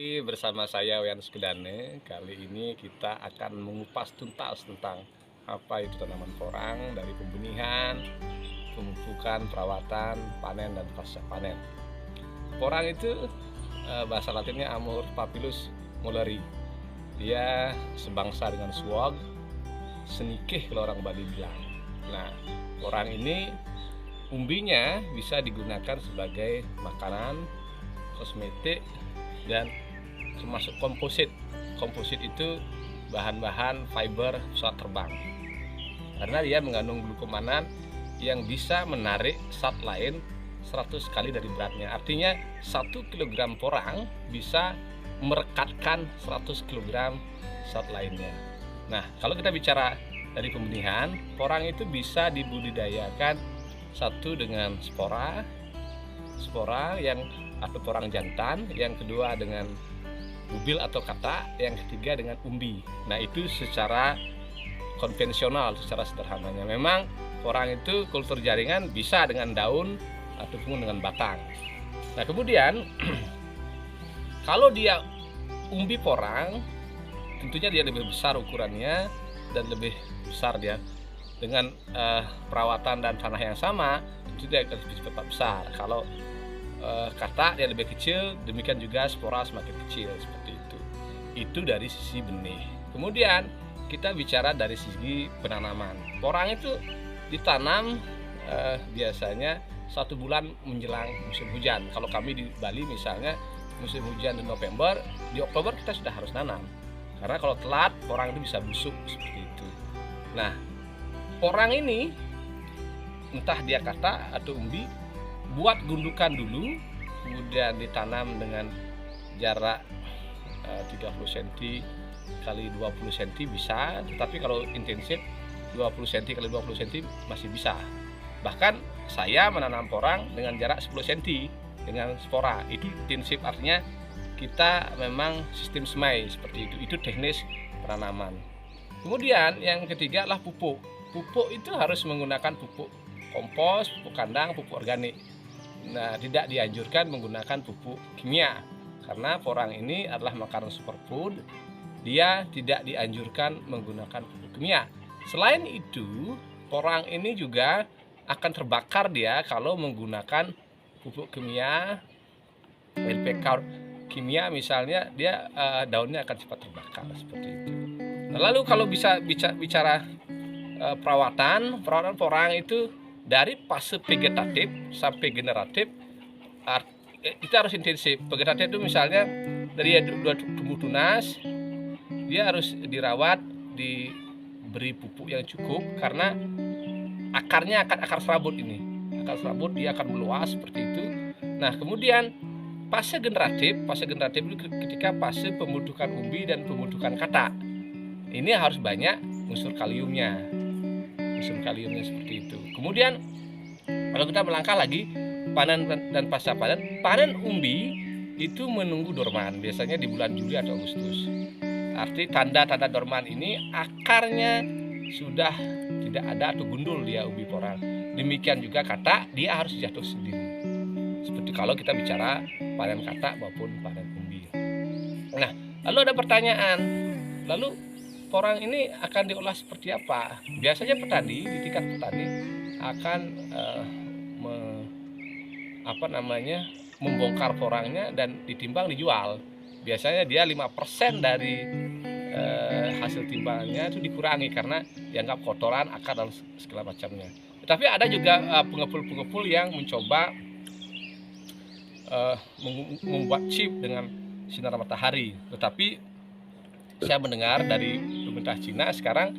Bersama saya Wayan Sukidane. Kali ini kita akan mengupas tuntas tentang apa itu tanaman porang dari pembenihan, pemupukan, perawatan, panen dan pasca panen. Porang itu bahasa Latinnya Amur Papilus Mulleri. Dia sebangsa dengan swag, senikih kalau orang Bali bilang. Nah, porang ini umbinya bisa digunakan sebagai makanan, kosmetik, dan termasuk komposit. Komposit itu bahan-bahan fiber pesawat terbang, karena dia mengandung glukomanan yang bisa menarik zat lain 100 kali dari beratnya. Artinya 1 kg porang bisa merekatkan 100 kg zat lainnya. Nah, kalau kita bicara dari pembenihan, porang itu bisa dibudidayakan satu dengan spora yang atau porang jantan, yang kedua dengan bubil atau kata, yang ketiga dengan umbi. Nah, itu secara konvensional, secara sederhananya. Memang porang itu kultur jaringan bisa dengan daun ataupun dengan batang. Nah, kemudian kalau dia umbi porang, tentunya dia lebih besar ukurannya dan lebih besar dia. Dengan perawatan dan tanah yang sama, tentu dia akan lebih cepat besar. Kalau kata dia lebih kecil, demikian juga spora semakin kecil, seperti itu. Itu dari sisi benih. Kemudian kita bicara dari sisi penanaman. Porang itu ditanam biasanya 1 bulan menjelang musim hujan. Kalau kami di Bali misalnya musim hujan di November, di Oktober kita sudah harus nanam. Karena kalau telat, porang itu bisa busuk, seperti itu. Nah, porang ini entah dia kata atau umbi, buat gundukan dulu, kemudian ditanam dengan jarak 30 cm kali 20 cm bisa, tetapi kalau intensif 20 cm kali 20 cm masih bisa. Bahkan saya menanam porang dengan jarak 10 cm dengan spora. Itu intensif, artinya kita memang sistem semai, seperti itu. Itu teknis penanaman. Kemudian yang ketiga adalah pupuk. Pupuk itu harus menggunakan pupuk kompos, pupuk kandang, pupuk organik. Nah, tidak dianjurkan menggunakan pupuk kimia, karena porang ini adalah makanan superfood. Dia tidak dianjurkan menggunakan pupuk kimia. Selain itu, porang ini juga akan terbakar dia kalau menggunakan pupuk kimia, NPK kimia misalnya, dia daunnya akan cepat terbakar, seperti itu. Nah, lalu kalau bisa bicara perawatan porang itu dari fase vegetatif sampai generatif, kita harus intensif. Vegetatif itu misalnya dari dua tumbuh tunas, dia harus dirawat, diberi pupuk yang cukup, karena akarnya akan akar serabut ini. Akar serabut dia akan meluas, seperti itu. Nah, kemudian fase generatif itu ketika fase pembentukan umbi dan pembentukan kata. Ini harus banyak unsur kaliumnya seperti itu. Kemudian kalau kita melangkah lagi, panen dan pasca panen umbi itu menunggu dorman, biasanya di bulan Juli atau Agustus. Arti tanda-tanda dorman ini akarnya sudah tidak ada atau gundul dia umbi porang. Demikian juga kata, dia harus jatuh sendiri. Seperti kalau kita bicara panen kata maupun panen umbi. Nah, lalu ada pertanyaan, lalu porang ini akan diolah seperti apa? Biasanya petani, di tingkat petani akan membongkar porangnya dan ditimbang, dijual. Biasanya dia 5% dari hasil timbangannya itu dikurangi karena dianggap kotoran, akar dan segala macamnya. Tetapi ada juga pengepul-pengepul yang mencoba membuat chip dengan sinar matahari. Tetapi saya mendengar dari pemerintah Cina sekarang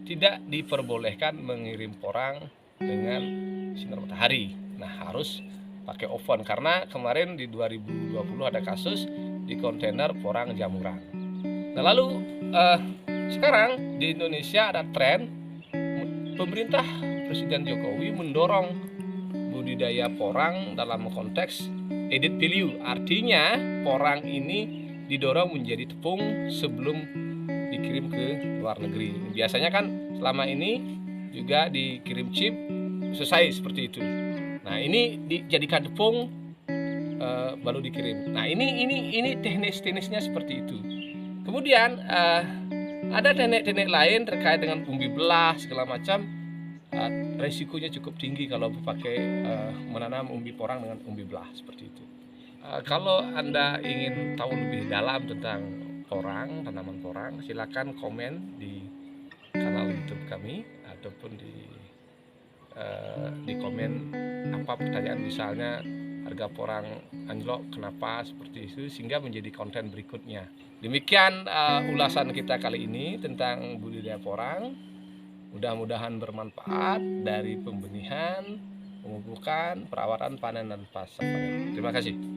tidak diperbolehkan mengirim porang dengan sinar matahari. Nah, harus pakai oven, karena kemarin di 2020 ada kasus di kontainer porang jamuran. Nah, lalu sekarang di Indonesia ada tren, pemerintah Presiden Jokowi mendorong budidaya porang dalam konteks added value. Artinya porang ini didorong menjadi tepung sebelum dikirim ke luar negeri. Biasanya kan selama ini juga dikirim chip selesai, seperti itu. Nah, ini dijadikan tepung baru dikirim. Nah, ini teknisnya seperti itu. Kemudian ada teknik lain terkait dengan umbi belah segala macam. Resikonya cukup tinggi kalau pakai menanam umbi porang dengan umbi belah seperti itu. Kalau Anda ingin tahu lebih dalam tentang tanaman porang, silakan komen di kanal YouTube kami ataupun di komen apa pertanyaan, misalnya harga porang anjlok kenapa seperti itu, sehingga menjadi konten berikutnya. Demikian ulasan kita kali ini tentang budidaya porang. Mudah-mudahan bermanfaat dari pembenihan, pemupukan, perawatan, panen, dan pasca panen. Terima kasih.